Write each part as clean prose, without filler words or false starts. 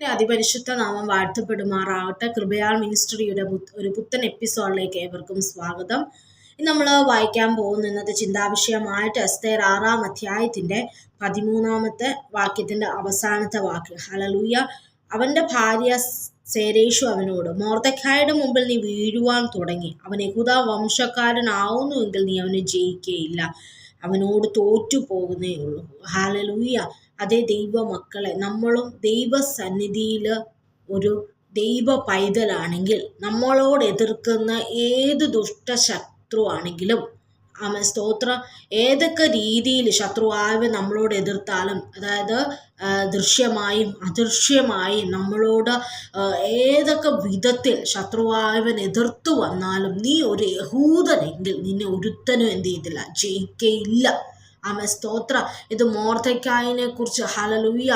അതിപരിശുദ്ധ നാമം വാഴ്ത്തപ്പെടുമാറാവട്ടെ. കൃപയാൽ മിനിസ്ട്രിയുടെ ഒരു പുത്തൻ എപ്പിസോഡിലേക്ക് ഏവർക്കും സ്വാഗതം. ഇന്ന് നമ്മൾ വായിക്കാൻ പോകുന്ന ഇന്നത്തെ ചിന്താവിഷയമായിട്ട് എസ്തേർ 6-ാം അധ്യായത്തിന്റെ 13-ാമത്തെ വാക്യത്തിന്റെ അവസാനത്തെ വാക്യം. ഹല്ലേലൂയ. അവന്റെ ഭാര്യ സേരേഷു അവനോട്, മൊർദെഖായിയുടെ മുമ്പിൽ നീ വീഴുവാൻ തുടങ്ങി. അവൻ യഹൂദ വംശക്കാരനാവുന്നുവെങ്കിൽ നീ അവനെ ജയിക്കുകയില്ല, അവനോട് തോറ്റു പോകുന്നേ ഉള്ളൂ. ഹല്ലേലൂയ. അതേ ദൈവമക്കളെ, നമ്മളും ദൈവസന്നിധിയിൽ ഒരു ദൈവ പൈതലാണെങ്കിൽ നമ്മളോട് എതിർക്കുന്ന ഏത് ദുഷ്ടശത്രു ആണെങ്കിലും സ്തോത്രം, ഏതൊക്കെ രീതിയിൽ ശത്രുവായവൻ നമ്മളോട് എതിർത്താലും, അതായത് ദൃശ്യമായും അദൃശ്യമായും നമ്മളോട് ഏതൊക്കെ വിധത്തിൽ ശത്രുവായവൻ എതിർത്തു വന്നാലും നീ ഒരു യഹൂദനെങ്കിൽ നിന്നെ ഒരുത്തനും എന്ത് ചെയ്തില്ല, ജയിക്കയില്ല. സ്തോത്രം. ഇത് മൊർദെഖായിനെ കുറിച്ച് ഹല്ലേലൂയ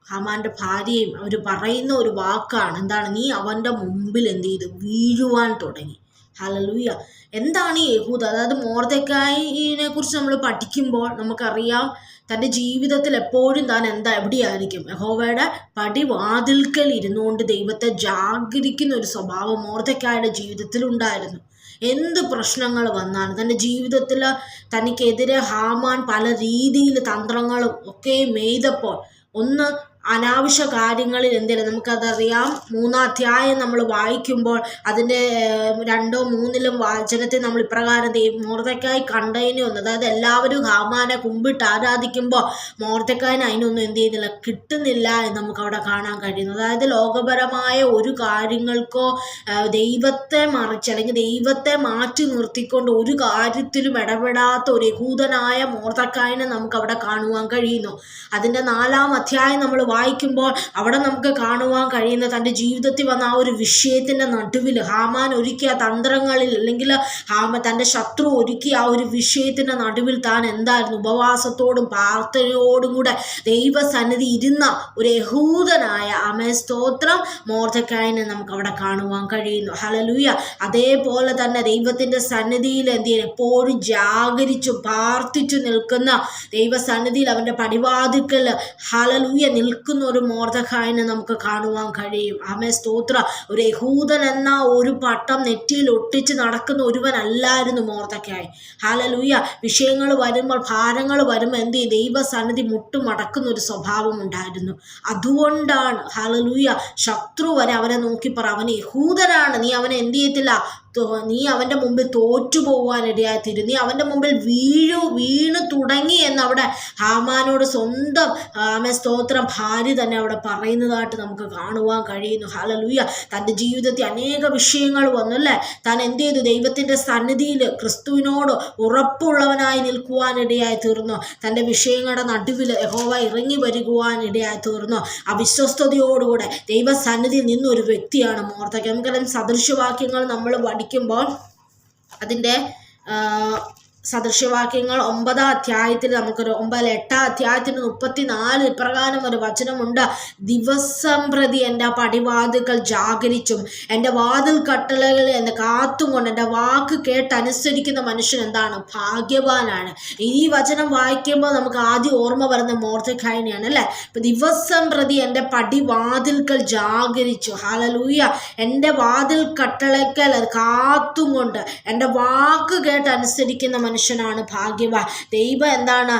ഹാമാന്റെ ഭാര്യയും അവർ പറയുന്ന ഒരു വാക്കാണ്. എന്താണ്? നീ അവന്റെ മുമ്പിൽ എന്ത് ചെയ്തു? വീഴുവാൻ തുടങ്ങി. ഹല്ലേലൂയ. എന്താണ് ഈ യഹൂദ? അതായത് മൊർദെഖായിനെ കുറിച്ച് നമ്മൾ പഠിക്കുമ്പോൾ നമുക്കറിയാം, തൻ്റെ ജീവിതത്തിൽ എപ്പോഴും താൻ എവിടെയായിരിക്കും? യഹോവയുടെ പടിവാതിൽക്കൽ ഇരുന്നുകൊണ്ട് ദൈവത്തെ ജാഗരിക്കുന്ന ഒരു സ്വഭാവം മൊർദെഖായിയുടെ ജീവിതത്തിൽ ഉണ്ടായിരുന്നു. എന്ത് പ്രശ്നങ്ങൾ വന്നാലും തൻ്റെ ജീവിതത്തിൽ തനിക്കെതിരെ ഹാമാൻ പല രീതിയിൽ തന്ത്രങ്ങളും ഒക്കെ മെയ്തപ്പോൾ ഒന്ന് അനാവശ്യ കാര്യങ്ങളിൽ എന്തെങ്കിലും നമുക്കതറിയാം. 3-ാം അധ്യായം നമ്മൾ വായിക്കുമ്പോൾ അതിൻ്റെ 2-3 വചനത്തിൽ നമ്മൾ ഇപ്രകാരം മൊർദെഖായി കണ്ടതിനെ ഒന്ന്, അതായത് എല്ലാവരും ഹാമാനെ കുമ്പിട്ട് ആരാധിക്കുമ്പോൾ മൊർദെഖായിന് അതിനൊന്നും എന്ത് ചെയ്യുന്നില്ല, കിട്ടുന്നില്ല എന്ന് നമുക്ക് അവിടെ കാണാൻ കഴിയുന്നു. അതായത് ലോകപരമായ ഒരു കാര്യങ്ങൾക്കോ ദൈവത്തെ മറിച്ച് അല്ലെങ്കിൽ ദൈവത്തെ മാറ്റി നിർത്തിക്കൊണ്ട് ഒരു കാര്യത്തിലും ഇടപെടാത്ത ഒരു യഹൂദനായ മൊർദെഖായിനെ നമുക്ക് അവിടെ കാണുവാൻ കഴിയുന്നു. അതിൻ്റെ 4-ാം അധ്യായം നമ്മൾ വായിക്കുമ്പോൾ അവിടെ നമുക്ക് കാണുവാൻ കഴിയുന്ന തൻ്റെ ജീവിതത്തിൽ വന്ന ആ ഒരു വിഷയത്തിൻ്റെ നടുവിൽ ഹാമാൻ ഒരുക്കിയ തന്ത്രങ്ങളിൽ അല്ലെങ്കിൽ തൻ്റെ ശത്രു ഒരുക്കിയ ആ ഒരു വിഷയത്തിൻ്റെ നടുവിൽ താൻ എന്തായിരുന്നു? ഉപവാസത്തോടും പ്രാർത്ഥനയോടും കൂടെ ദൈവസന്നിധി ഇരുന്ന ഒരു യഹൂദനായ സ്തോത്രം മൊർദെഖായിനെ നമുക്ക് അവിടെ കാണുവാൻ കഴിയുന്നു. ഹല്ലേലൂയ. അതേപോലെ തന്നെ ദൈവത്തിൻ്റെ സന്നിധിയിൽ എന്ത് ചെയ്യും? എപ്പോഴും ജാഗരിച്ചു പ്രാർത്ഥിച്ചു നിൽക്കുന്ന ദൈവസന്നിധിയിൽ അവൻ്റെ പടിവാതിൽക്കൽ ഹല്ലേലൂയ നിൽക്കുന്ന ഒരു മൊർദെഖായിനെ നമുക്ക് കാണുവാൻ കഴിയും. സ്തോത്ര. ഒരു യഹൂദൻ എന്ന ഒരു പട്ടം നെറ്റിയിൽ ഒട്ടിച്ച് നടക്കുന്ന ഒരുവനല്ലായിരുന്നു മൊർദെഖായി. ഹല്ലേലൂയ. വിഷയങ്ങൾ വരുമ്പോൾ, ഭാരങ്ങൾ വരുമ്പോൾ എന്ത് ചെയ്യും? ദൈവസന്നിധി മുട്ടുമടക്കുന്ന ഒരു സ്വഭാവം ഉണ്ടായിരുന്നു. അതുകൊണ്ടാണ് ഹല്ലേലൂയ ശത്രു വരെ അവനെ നോക്കി പറ, അവൻ യഹൂദനാണ്, നീ അവനെ എന്ത് ചെയ്യത്തില്ല, നീ അവൻ്റെ മുമ്പിൽ തോറ്റു പോകാനിടയായിത്തീരും, നീ അവൻ്റെ മുമ്പിൽ വീണു തുടങ്ങി എന്നവിടെ ഹാമാനോട് സ്വന്തം സ്തോത്രം ഭാര്യ തന്നെ അവിടെ പറയുന്നതായിട്ട് നമുക്ക് കാണുവാൻ കഴിയുന്നു. ഹല്ലേലൂയ. തൻ്റെ ജീവിതത്തിൽ അനേക വിഷയങ്ങൾ വന്നു അല്ലേ? താൻ എന്ത് ചെയ്തു? ദൈവത്തിൻ്റെ സന്നിധിയിൽ ക്രിസ്തുവിനോട് ഉറപ്പുള്ളവനായി നിൽക്കുവാനിടയായി തീർന്നു. തൻ്റെ വിഷയങ്ങളുടെ നടുവിൽ യഹോവ ഇറങ്ങി വരുവാനിടയായി തീർന്നു. അവിശ്വസ്തയോടുകൂടെ ദൈവസന്നിധിയിൽ നിന്നൊരു വ്യക്തിയാണ് മൊർദെഖായി. നമുക്കെല്ലാം സദൃശവാക്യങ്ങൾ നമ്മൾ പഠിക്കുമ്പോൾ അതിൻ്റെ സദൃശവാക്യങ്ങൾ 9-ാം അധ്യായത്തിൽ നമുക്കൊരു 8-ാം അധ്യായത്തിന് 34 ഇപ്രകാരം ഒരു വചനമുണ്ട്. ദിവസം പ്രതി എൻ്റെ പടിവാതിൽക്കൽ ജാഗരിച്ചും എൻ്റെ വാതിൽ കട്ടളകളിൽ എന്നെ കാത്തും കൊണ്ട് എൻ്റെ വാക്ക് കേട്ടനുസരിക്കുന്ന മനുഷ്യൻ എന്താണ്? ഭാഗ്യവാനാണ്. ഈ വചനം വായിക്കുമ്പോൾ നമുക്ക് ആദ്യം ഓർമ്മ വരുന്ന മൊർദെഖായിനെയാണ് അല്ലേ? ഇപ്പം ദിവസം പ്രതി എൻ്റെ പടിവാതിൽക്കൽ ജാഗരിച്ചു. ഹല്ലേലൂയ. എൻ്റെ വാതിൽ കട്ടളക്കൽ അത് കാത്തും കൊണ്ട് എൻ്റെ വാക്ക് കേട്ടനുസരിക്കുന്ന മനുഷ്യനാണ് ഭാഗ്യവാൻ. ദൈവം എന്താണ്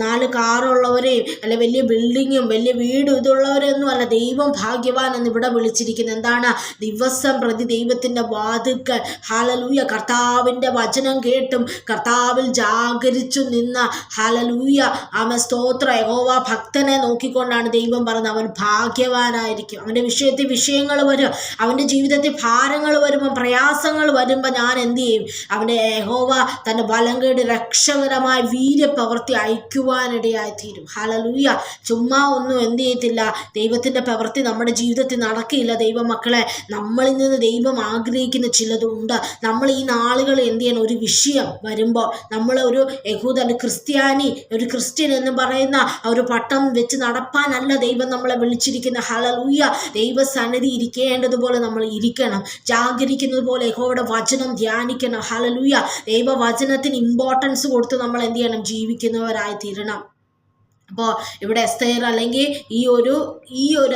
4 കാറുള്ളവരെയും അല്ലെ വലിയ ബിൽഡിങ്ങും വലിയ വീടും ഇതുള്ളവരൊന്നും അല്ല ദൈവം ഭാഗ്യവാൻ എന്ന് ഇവിടെ വിളിച്ചിരിക്കുന്നത്. എന്താണ്? ദിവസം പ്രതി ദൈവത്തിൻ്റെ വാതിൽക്കൽ ഹല്ലേലൂയ കർത്താവിൻ്റെ വചനം കേട്ടും കർത്താവിൽ ജാഗരിച്ചു നിന്ന ഹല്ലേലൂയ സ്തോത്ര യഹോവ ഭക്തനെ നോക്കിക്കൊണ്ടാണ് ദൈവം പറഞ്ഞത് അവൻ ഭാഗ്യവാനായിരിക്കും. അവൻ്റെ വിഷയത്തിൽ വിഷയങ്ങൾ വരും, അവൻ്റെ ജീവിതത്തിൽ ഭാരങ്ങൾ വരുമ്പോൾ, പ്രയാസങ്ങൾ വരുമ്പോൾ ഞാൻ എന്ത് ചെയ്യും? അവൻ്റെ യഹോവ തൻ്റെ വലങ്കയുടെ രക്ഷകരമായ വീര്യപ്രവൃത്തി അയക്കുവാനിടയായി തീരും. ഹല്ലേലൂയ. ചുമ്മാ ഒന്നും എന്ത് ചെയ്യത്തില്ല, ദൈവത്തിൻ്റെ പ്രവൃത്തി നമ്മുടെ ജീവിതത്തിൽ നടക്കില്ല. ദൈവമക്കളെ, നമ്മളിൽ നിന്ന് ദൈവം ആഗ്രഹിക്കുന്ന ചിലതുണ്ട്. നമ്മൾ ഈ നാളുകളിൽ എന്ത് ചെയ്യണം? ഒരു വിഷയം വരുമ്പോൾ നമ്മൾ ഒരു യഹൂദ ഒരു ക്രിസ്ത്യൻ എന്ന് പറയുന്ന ഒരു പട്ടം വെച്ച് നടപ്പാനല്ല ദൈവം നമ്മളെ വിളിച്ചിരിക്കുന്ന. ഹല്ലേലൂയ. ദൈവസന്നിധി ഇരിക്കേണ്ടതുപോലെ നമ്മൾ ഇരിക്കണം, ജാഗരിക്കുന്നത് പോലെ യഹോവയുടെ വചനം ധ്യാനിക്കണം. ഹല്ലേലൂയ. ദൈവവചനത്തിന് ഇമ്പോർട്ടൻസ് കൊടുത്ത് നമ്മൾ എന്ത് ചെയ്യണം? ജീവിക്കുന്നവരായി തീരണം. അപ്പോൾ ഇവിടെ എസ്തേർ അല്ലെങ്കിൽ ഈ ഒരു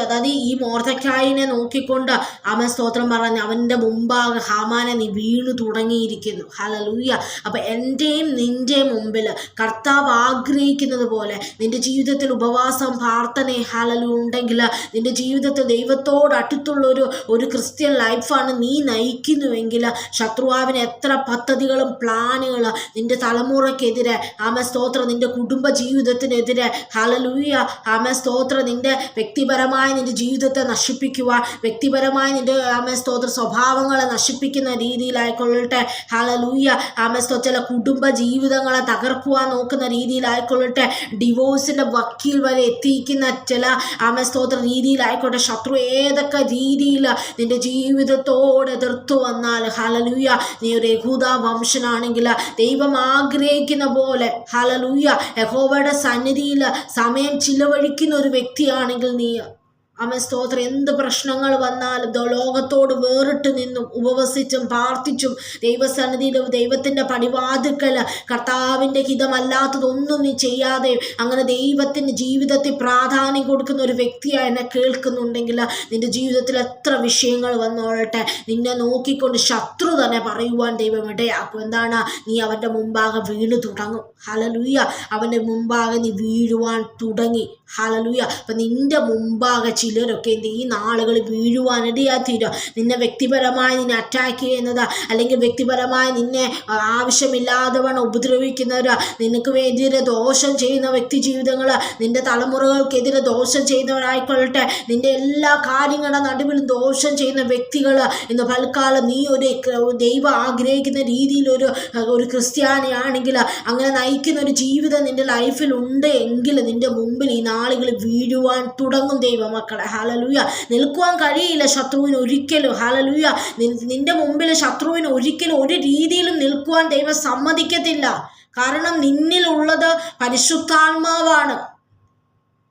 അതായത് ഈ മൊർദെഖായിനെ നോക്കിക്കൊണ്ട് അവൻ സ്തോത്രം പറഞ്ഞ് അവൻ്റെ മുമ്പാകെ ഹാമാനെ നീ വീണു തുടങ്ങിയിരിക്കുന്നു. ഹല്ലേലൂയ. അപ്പം എൻ്റെയും നിൻ്റെയും മുമ്പിൽ കർത്താവ് ആഗ്രഹിക്കുന്നത് പോലെ നിൻ്റെ ജീവിതത്തിൽ ഉപവാസം പ്രാർത്ഥന ഹല്ലേലൂയ ഉണ്ടെങ്കിൽ നിൻ്റെ ജീവിതത്തിൽ ദൈവത്തോട് അടുത്തുള്ള ഒരു ക്രിസ്ത്യൻ ലൈഫാണ് നീ നയിക്കുന്നുവെങ്കിൽ ശത്രുവാവിന് എത്ര പദ്ധതികളും പ്ലാനുകൾ നിൻ്റെ തലമുറയ്ക്കെതിരെ സ്തോത്രം നിൻ്റെ കുടുംബ ജീവിതത്തിനെതിരെ ഹല്ലേലൂയ സ്തോത്രം നിൻ്റെ വ്യക്തിപരമായ നിൻ്റെ ജീവിതത്തെ നശിപ്പിക്കുക, വ്യക്തിപരമായ നിൻ്റെ സ്തോത്ര സ്വഭാവങ്ങളെ നശിപ്പിക്കുന്ന രീതിയിലായിക്കൊള്ളട്ടെ. ഹല്ലേലൂയ ചില കുടുംബ ജീവിതങ്ങളെ തകർക്കുവാൻ നോക്കുന്ന രീതിയിലായിക്കൊള്ളട്ടെ, ഡിവോഴ്സിൻ്റെ വക്കീൽ വരെ എത്തിക്കുന്ന ചില സ്തോത്ര രീതിയിലായിക്കോട്ടെ, ശത്രു ഏതൊക്കെ രീതിയിൽ നിൻ്റെ ജീവിതത്തോട് എതിർത്തു വന്നാൽ ഹല്ലേലൂയ നീ ഒരു യഹൂദ വംശനാണെങ്കിൽ ദൈവം ആഗ്രഹിക്കുന്ന പോലെ ഹല്ലേലൂയ യഹോവയുടെ സന്നിധിയിൽ സമയം ചിലവഴിക്കുന്ന ഒരു വ്യക്തിയാണെങ്കിൽ നീ സ്തോത്രം എന്ത് പ്രശ്നങ്ങൾ വന്നാലും ലോകത്തോട് വേറിട്ട് നിന്നും ഉപവസിച്ചും പ്രാർത്ഥിച്ചും ദൈവസന്നിധിയിലും ദൈവത്തിൻ്റെ പടിവാതിക്കൽ കർത്താവിൻ്റെ ഹിതമല്ലാത്തതൊന്നും നീ ചെയ്യാതെ അങ്ങനെ ദൈവത്തിൻ്റെ ജീവിതത്തിൽ പ്രാധാന്യം കൊടുക്കുന്ന ഒരു വ്യക്തിയായി എന്നെ കേൾക്കുന്നുണ്ടെങ്കിൽ നിൻ്റെ ജീവിതത്തിൽ എത്ര വിഷയങ്ങൾ വന്നോളട്ടെ, നിന്നെ നോക്കിക്കൊണ്ട് ശത്രു തന്നെ പറയുവാൻ ദൈവം ഇടയാക്കും. എന്താണ്? നീ അവൻ്റെ മുമ്പാകെ വീണു തുടങ്ങും. ഹല്ലേലൂയ. അവൻ്റെ മുമ്പാകെ നീ വീഴുവാൻ തുടങ്ങി. ഹല്ലേലൂയ. അപ്പം നിൻ്റെ മുമ്പാകെ ചിലരൊക്കെ ഈ നാളുകൾ വീഴുവാനിടയാത്തീരും. നിന്നെ വ്യക്തിപരമായി നിന്നെ അറ്റാക്ക് ചെയ്യുന്നത് അല്ലെങ്കിൽ വ്യക്തിപരമായി നിന്നെ ആവശ്യമില്ലാതെ വേണം ഉപദ്രവിക്കുന്നവർ, നിനക്ക് എതിരെ ദോഷം ചെയ്യുന്ന വ്യക്തി ജീവിതങ്ങൾ, നിൻ്റെ തലമുറകൾക്കെതിരെ ദോഷം ചെയ്യുന്നവരായിക്കൊള്ളട്ടെ, നിൻ്റെ എല്ലാ കാര്യങ്ങളുടെ നടുവിലും ദോഷം ചെയ്യുന്ന വ്യക്തികൾ ഇന്ന് പൽക്കാലം നീ ഒരു ദൈവം ആഗ്രഹിക്കുന്ന രീതിയിൽ ഒരു ക്രിസ്ത്യാനിയാണെങ്കിൽ അങ്ങനെ നയിക്കുന്ന ഒരു ജീവിതം നിൻ്റെ ലൈഫിൽ ഉണ്ട് എങ്കിൽ നിൻ്റെ മുമ്പിൽ ഈ നാളുകൾ വീഴുവാൻ തുടങ്ങും ദൈവമക്കളെ. ഹല്ലേലൂയ. നിൽക്കുവാൻ കഴിയില്ല ശത്രുവിന് ഒരിക്കലും. ഹല്ലേലൂയ. നിന്റെ മുമ്പിൽ ശത്രുവിന് ഒരിക്കലും ഒരു രീതിയിലും നിൽക്കുവാൻ ദൈവം സമ്മതിക്കത്തില്ല. കാരണം നിന്നിലുള്ളത് പരിശുദ്ധാത്മാവാണ്.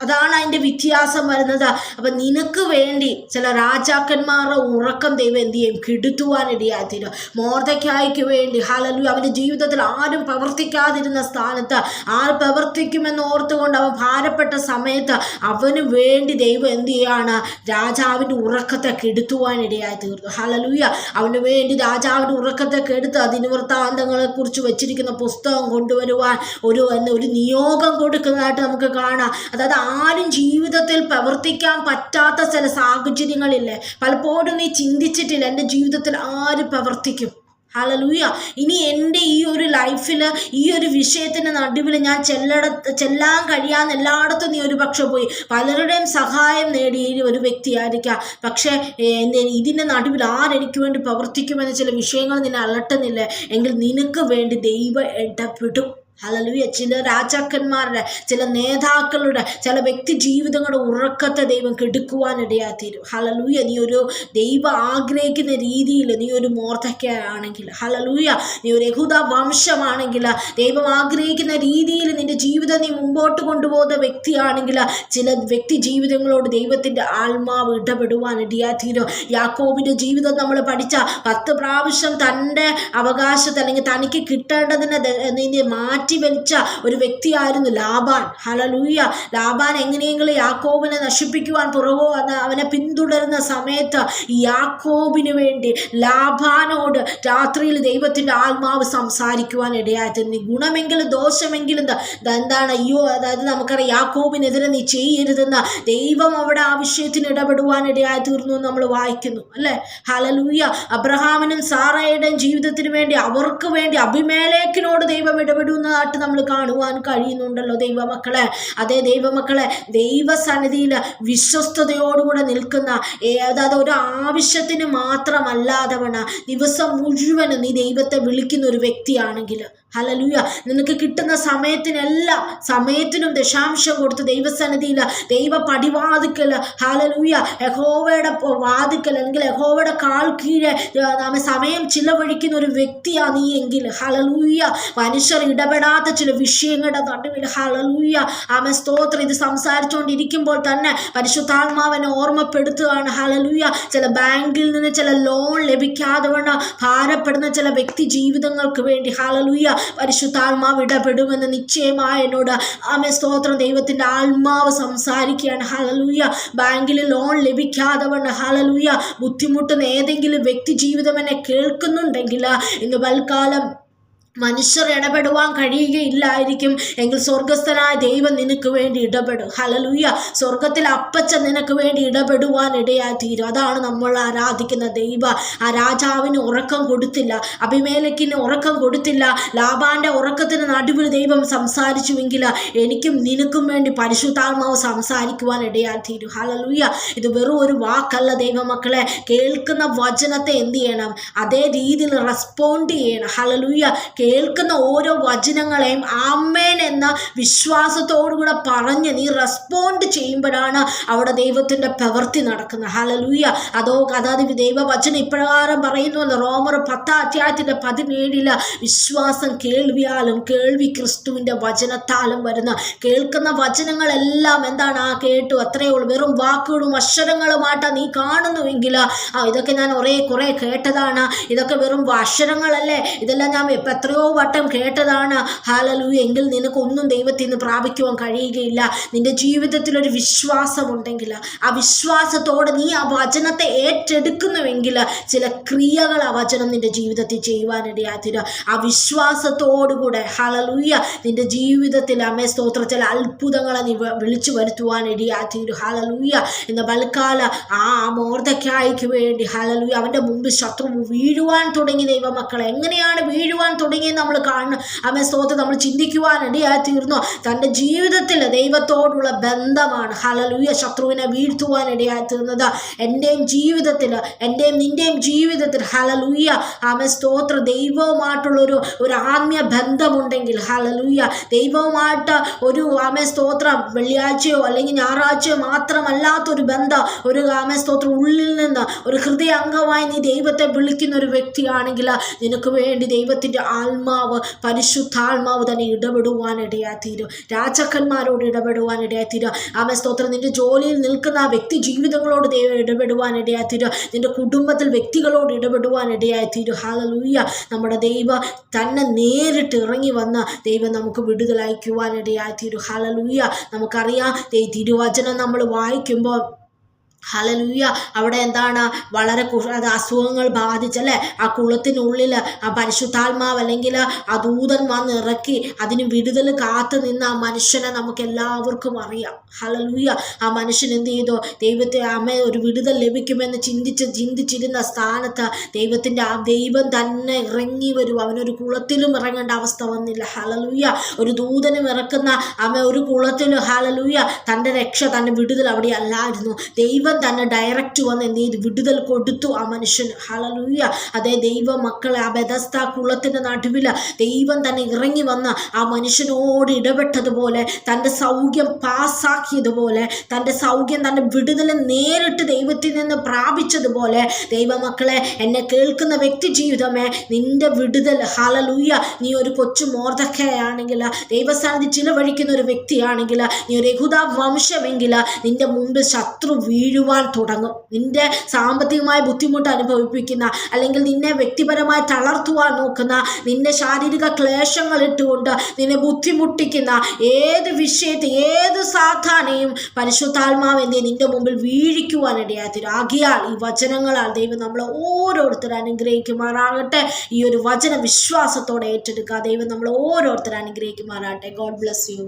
അതാണ് അതിൻ്റെ വ്യത്യാസം വരുന്നത്. അപ്പം നിനക്ക് വേണ്ടി ചില രാജാക്കന്മാരുടെ ഉറക്കം ദൈവം എന്ത് ചെയ്യും? കെടുത്തുവാനിടയാത്തീരും. മൊർദെഖായിക്ക് വേണ്ടി ഹല്ലേലൂയ അവൻ്റെ ജീവിതത്തിൽ ആരും പ്രവർത്തിക്കാതിരുന്ന സ്ഥാനത്ത് ആര് പ്രവർത്തിക്കുമെന്ന് ഓർത്തുകൊണ്ട് അവൻ ഭാരപ്പെട്ട സമയത്ത് അവന് വേണ്ടി ദൈവം എന്ത് ചെയ്യാണ്? രാജാവിൻ്റെ ഉറക്കത്തെ കെടുത്തുവാനിടയായി തീർന്നു. ഹല്ലേലൂയ. അവന് വേണ്ടി രാജാവിൻ്റെ ഉറക്കത്തെ കെടുത്ത് ദിനവൃത്താന്തങ്ങളെക്കുറിച്ച് വെച്ചിരിക്കുന്ന പുസ്തകം കൊണ്ടുവരുവാൻ ഒരു നിയോഗം കൊടുക്കുന്നതായിട്ട് നമുക്ക് കാണാം. അതായത് ആരും ജീവിതത്തിൽ പ്രവർത്തിക്കാൻ പറ്റാത്ത ചില സാഹചര്യങ്ങളില്ലേ? പലപ്പോഴും നീ ചിന്തിച്ചിട്ടില്ല എൻ്റെ ജീവിതത്തിൽ ആര് പ്രവർത്തിക്കും? ഹല്ലേലൂയ. ഇനി എൻ്റെ ഈ ഒരു ലൈഫിൽ ഈ ഒരു വിഷയത്തിൻ്റെ നടുവിൽ ഞാൻ ചെല്ലാൻ കഴിയാന്ന് എല്ലായിടത്തും നീ ഒരു പക്ഷെ പോയി പലരുടെയും സഹായം നേടിയ ഒരു വ്യക്തിയായിരിക്കാം. പക്ഷേ ഇതിൻ്റെ നടുവിൽ ആരെനിക്ക് വേണ്ടി പ്രവർത്തിക്കുമെന്ന് ചില വിഷയങ്ങൾ നിന്നെ അലട്ടുന്നില്ലേ എങ്കിൽ നിനക്ക് വേണ്ടി ദൈവം ഇടപെടും. ഹല്ലേലൂയ. ചില രാജാക്കന്മാരുടെ, ചില നേതാക്കളുടെ, ചില വ്യക്തി ജീവിതങ്ങളുടെ ഉറക്കത്തെ ദൈവം കെടുക്കുവാനിടയാത്തീരും. ഹല്ലേലൂയ. നീ ഒരു ദൈവം ആഗ്രഹിക്കുന്ന രീതിയിൽ നീ ഒരു മൊർദെഖായാണെങ്കിൽ, ഹല്ലേലൂയ നീ ഒരു യഹൂദ വംശമാണെങ്കിൽ, ദൈവം ആഗ്രഹിക്കുന്ന രീതിയിൽ നിന്റെ ജീവിതം നീ മുമ്പോട്ട് കൊണ്ടുപോകുന്ന വ്യക്തിയാണെങ്കിൽ ചില വ്യക്തി ജീവിതങ്ങളോട് ദൈവത്തിൻ്റെ ആത്മാവ് ഇടപെടുവാനിടയാത്തീരും. യാക്കോബിൻ്റെ ജീവിതം നമ്മൾ പഠിച്ച 10 പ്രാവശ്യം തൻ്റെ അവകാശത്തെ അല്ലെങ്കിൽ തനിക്ക് കിട്ടേണ്ടതിനെ മാറ്റി വലിച്ച ഒരു വ്യക്തിയായിരുന്നു ലാബാൻ. ഹല്ലേലൂയ. ലാബാൻ എങ്ങനെയെങ്കിലും യാക്കോബിനെ നശിപ്പിക്കുവാൻ അവനെ പിന്തുടരുന്ന സമയത്ത് യാക്കോബിന് വേണ്ടി ലാബാനോട് രാത്രിയിൽ ദൈവത്തിൻ്റെ ആത്മാവ് സംസാരിക്കുവാൻ ഇടയായിത്തീർന്നു. ഗുണമെങ്കിലും ദോഷമെങ്കിലും എന്താണ് അയ്യോ, അതായത് നമുക്കറിയാം യാക്കോബിനെതിരെ നീ ചെയ്യരുതെന്ന് ദൈവം അവിടെ ആ വിഷയത്തിന് ഇടപെടുവാൻ ഇടയായി തീർന്നു എന്ന് നമ്മൾ വായിക്കുന്നു അല്ലേ? ഹല്ലേലൂയ. അബ്രഹാമിനും സാറയുടെയും ജീവിതത്തിന് വേണ്ടി അവർക്ക് വേണ്ടി അബിമേലെക്കിനോട് ദൈവം ഇടപെടുന്നതായിട്ട് നമ്മൾ കാണുവാൻ കഴിയുന്നുണ്ടല്ലോ ദൈവമക്കളെ. അതേ ദൈവമക്കളെ, ദൈവസന്നിധിയിൽ വിശ്വസ്തയോടുകൂടെ നിൽക്കുന്ന, അതായത് ഒരു ആവശ്യത്തിന് മാത്രമല്ലാതെ ദിവസം മുഴുവനും നീ ദൈവത്തെ വിളിക്കുന്ന ഒരു വ്യക്തിയാണെങ്കിൽ ഹല്ലേലൂയ നിനക്ക് കിട്ടുന്ന സമയത്തിനും ദശാംശം കൊടുത്ത് ദൈവസന്നിധിയിൽ ദൈവ പടിവാതിക്കൽ ഹല്ലേലൂയ യഹോവയുടെ വാതിക്കൽ അല്ലെങ്കിൽ യഹോവയുടെ കാൽ കീഴെ സമയം ചിലവഴിക്കുന്ന ഒരു വ്യക്തിയാ നീ എങ്കിൽ ഹല്ലേലൂയ മനുഷ്യർ ഇടപെടാത്ത ചില വിഷയങ്ങളുടെ നടുവിൽ ഹല്ലേലൂയ സ്തോത്രം ഇത് സംസാരിച്ചുകൊണ്ടിരിക്കുമ്പോൾ തന്നെ പരിശുദ്ധാത്മാവിനെ ഓർമ്മപ്പെടുത്തുകയാണ്. ഹല്ലേലൂയ. ചില ബാങ്കിൽ നിന്ന് ചില ലോൺ ലഭിക്കാതെ ഭാരപ്പെടുന്ന ചില വ്യക്തി ജീവിതങ്ങൾക്ക് വേണ്ടി ഹല്ലേലൂയ പരിശുദ്ധാത്മാവ് ഇടപെടുമെന്ന് നിശ്ചയമായി എന്നോട് സ്തോത്രം ദൈവത്തിൻ്റെ ആത്മാവ് സംസാരിക്കുകയാണ്. ഹല്ലേലൂയ. ബാങ്കിൽ ലോൺ ലഭിക്കാതെ വണ്ണം ഹല്ലേലൂയ ബുദ്ധിമുട്ടുന്ന ഏതെങ്കിലും വ്യക്തി ജീവിതം എന്നെ കേൾക്കുന്നുണ്ടെങ്കിൽ ഇന്ന് വൽക്കാലം മനുഷ്യർ ഇടപെടുവാൻ കഴിയുകയില്ലായിരിക്കും എങ്കിൽ സ്വർഗസ്ഥനായ ദൈവം നിനക്ക് വേണ്ടി ഇടപെടും. ഹല്ലേലൂയ. സ്വർഗത്തിൽ അപ്പച്ച നിനക്ക് വേണ്ടി ഇടപെടുവാൻ ഇടയായി തീരും. അതാണ് നമ്മൾ ആരാധിക്കുന്ന ദൈവം. ആ രാജാവിന് ഉറക്കം കൊടുത്തില്ല, അബിമേലെക്കിന് ഉറക്കം കൊടുത്തില്ല, ലാബാന്റെ ഉറക്കത്തിന് നടുവിൽ ദൈവം സംസാരിച്ചുവെങ്കിൽ എനിക്കും നിനക്കും വേണ്ടി പരിശുദ്ധാത്മാവ് സംസാരിക്കുവാൻ ഇടയായി തീരും. ഹല്ലേലൂയ. ഇത് വെറും ഒരു വാക്കല്ല ദൈവമക്കളെ. കേൾക്കുന്ന വചനത്തെ എന്ത് ചെയ്യണം? അതേ രീതിയിൽ റെസ്പോണ്ട് ചെയ്യണം. ഹല്ലേലൂയ. കേൾക്കുന്ന ഓരോ വചനങ്ങളെയും ആമേൻ എന്ന വിശ്വാസത്തോടുകൂടെ പറഞ്ഞ് നീ റെസ്പോണ്ട് ചെയ്യുമ്പോഴാണ് അവിടെ ദൈവത്തിൻ്റെ പ്രവൃത്തി നടക്കുന്നത്. ഹല്ലേലൂയ. അതായത് ദൈവവചനം ഇപ്രകാരം പറയുന്നുവല്ലോ, റോമർ 10:17 വിശ്വാസം കേൾവിയാലും കേൾവി ക്രിസ്തുവിൻ്റെ വചനത്താലും വരുന്ന. കേൾക്കുന്ന വചനങ്ങളെല്ലാം എന്താണ്? കേട്ടു, അത്രയേ ഉള്ളൂ. വെറും വാക്കുകളും അക്ഷരങ്ങളുമായിട്ടാണ് നീ കാണുന്നുവെങ്കിൽ ഇതൊക്കെ ഞാൻ കുറേ കേട്ടതാണ്, ഇതൊക്കെ വെറും അക്ഷരങ്ങളല്ലേ, ഇതെല്ലാം ഞാൻ എത്രയോ വട്ടം കേട്ടതാണ്. ഹല്ലേലൂയ. എങ്കിൽ നിനക്കൊന്നും ദൈവത്തിൽ നിന്ന് പ്രാപിക്കുവാൻ കഴിയുകയില്ല. നിന്റെ ജീവിതത്തിൽ ഒരു വിശ്വാസമുണ്ടെങ്കിൽ ആ വിശ്വാസത്തോടെ നീ ആ വചനത്തെ ഏറ്റെടുക്കുന്നുവെങ്കിൽ ചില ക്രിയകൾ ആ വചനം നിന്റെ ജീവിതത്തിൽ ചെയ്യുവാനിടയാത്തില്ല. ആ വിശ്വാസത്തോടുകൂടെ ഹല്ലേലൂയ നിന്റെ ജീവിതത്തിൽ സ്തോത്രം ചില അത്ഭുതങ്ങളെ നീ വിളിച്ചു വരുത്തുവാനിടയാത്തിരും. ഹല്ലേലൂയ. ഇന്ന് ബൽക്കാല ആ മൊർദെഖായിക്ക് വേണ്ടി ഹല്ലേലൂയ അവൻ്റെ മുമ്പിൽ ശത്രു വീഴുവാൻ തുടങ്ങി. ദൈവമക്കളെ എങ്ങനെയാണ് വീഴുവാൻ തുടങ്ങി നമ്മൾ കാണുന്നു. സ്തോത്രം നമ്മൾ ചിന്തിക്കുവാനിടയായി തീർന്നു. തൻ്റെ ജീവിതത്തിൽ ദൈവത്തോടുള്ള ബന്ധമാണ് ഹല്ലേലൂയ ശത്രുവിനെ വീഴ്ത്തുവാനിടയായി തീർന്നത്. എൻ്റെയും ജീവിതത്തിൽ, എൻ്റെയും നിൻ്റെയും ജീവിതത്തിൽ ഹല്ലേലൂയ സ്തോത്രം ദൈവവുമായിട്ടുള്ള ഒരു ആത്മീയ ബന്ധമുണ്ടെങ്കിൽ ഹല്ലേലൂയ ദൈവവുമായിട്ട് ഒരു സ്തോത്രം വെള്ളിയാഴ്ചയോ അല്ലെങ്കിൽ ഞായറാഴ്ചയോ മാത്രമല്ലാത്തൊരു ബന്ധം, ഒരു സ്തോത്രം ഉള്ളിൽ നിന്ന് ഒരു ഹൃദയ അംഗമായി നീ ദൈവത്തെ വിളിക്കുന്ന ഒരു വ്യക്തിയാണെങ്കിൽ നിനക്ക് വേണ്ടി ദൈവത്തിൻ്റെ ആത്മാവ് പരിശുദ്ധാത്മാവ് തന്നെ ഇടപെടുവാനിടയായി തീരും. രാജാക്കന്മാരോട് ഇടപെടുവാനിടയായി തീരും. സ്തോത്രം നിന്റെ ജോലിയിൽ നിൽക്കുന്ന ആ വ്യക്തി ജീവിതങ്ങളോട് ദൈവം ഇടപെടുവാനിടയായി തീരും. നിന്റെ കുടുംബത്തിൽ വ്യക്തികളോട് ഇടപെടുവാനിടയായി തീരും. ഹല്ലേലൂയ. നമ്മുടെ ദൈവം തന്നെ നേരിട്ട് ഇറങ്ങി വന്ന ദൈവം നമുക്ക് വിടുതലയക്കുവാനിടയായി തീരും. ഹല്ലേലൂയ. നമുക്കറിയാം തിരുവചനം നമ്മൾ വായിക്കുമ്പോൾ ഹല്ലേലൂയ അവിടെ എന്താണ് വളരെ അസുഖങ്ങൾ ബാധിച്ചല്ലേ ആ കുളത്തിനുള്ളിൽ ആ പരിശുദ്ധാത്മാവ് അല്ലെങ്കിൽ ആ ദൂതൻ വന്ന് ഇറക്കി അതിന് വിടുതൽ കാത്തു നിന്ന് ആ മനുഷ്യനെ നമുക്ക് എല്ലാവർക്കും അറിയാം. ഹല്ലേലൂയ. ആ മനുഷ്യൻ എന്ത് ചെയ്തു? ദൈവത്തെ ഒരു വിടുതൽ ലഭിക്കുമെന്ന് ചിന്തിച്ചിരുന്ന സ്ഥാനത്ത് ദൈവം തന്നെ ഇറങ്ങി വരും. അവനൊരു കുളത്തിലും ഇറങ്ങേണ്ട അവസ്ഥ വന്നില്ല. ഹല്ലേലൂയ. ഒരു ദൂതനും ഇറക്കുന്ന ഒരു കുളത്തിലും ഹല്ലേലൂയ തൻ്റെ രക്ഷ, തൻ്റെ വിടുതൽ അവിടെ അല്ലായിരുന്നു. ദൈവം തന്നെ ഡയറക്റ്റ് വന്ന് എന്ത് ചെയ്തു? വിടുതൽ കൊടുത്തു ആ മനുഷ്യന്. ഹല്ലേലൂയ. അതേ ദൈവ മക്കളെ ആ ബെഥസ്ദ കുളത്തിൻ്റെ നടുവിൽ ദൈവം തന്നെ ഇറങ്ങി വന്ന് ആ മനുഷ്യനോട് ഇടപെട്ടതുപോലെ, തൻ്റെ സൗഖ്യം പാസ്സാക്കിയതുപോലെ, തൻ്റെ സൗഖ്യം തൻ്റെ വിടുതൽ നേരിട്ട് ദൈവത്തിൽ നിന്ന് പ്രാപിച്ചതുപോലെ ദൈവമക്കളെ എന്നെ കേൾക്കുന്ന വ്യക്തി ജീവിതമേ നിന്റെ വിടുതൽ ഹല്ലേലൂയ. നീ ഒരു കൊച്ചു മൊർദെഖായാണെങ്കിൽ, ദൈവസ്ഥാനത്ത് ചിലവഴിക്കുന്ന ഒരു വ്യക്തിയാണെങ്കിൽ, നീ ഒരു യഹൂദ വംശമെങ്കിൽ നിന്റെ മുമ്പിൽ ശത്രു വീഴുവാൻ തുടങ്ങും. നിന്റെ സാമ്പത്തികമായ ബുദ്ധിമുട്ട് അനുഭവിപ്പിക്കുന്ന, അല്ലെങ്കിൽ നിന്നെ വ്യക്തിപരമായി തളർത്തുവാൻ നോക്കുന്ന, നിന്റെ ശാരീരിക ക്ലേശങ്ങൾ ഇട്ടുകൊണ്ട് നിന്നെ ബുദ്ധിമുട്ടിക്കുന്ന ഏത് വിഷയത്തെ, ഏത് സാധാരണയും പരിശുദ്ധാത്മാവ് നിന്റെ മുമ്പിൽ വീഴിക്കുവാനിടയായി. ആകിയാൽ ഈ വചനങ്ങളാൽ ദൈവം നമ്മളെ ഓരോരുത്തരും അനുഗ്രഹിക്കുമാറാകട്ടെ. ഈ ഒരു വചന വിശ്വാസത്തോടെ ഏറ്റെടുക്കുക. ദൈവം നമ്മളെ ഓരോരുത്തരും അനുഗ്രഹിക്കുമാറാകട്ടെ. God bless you.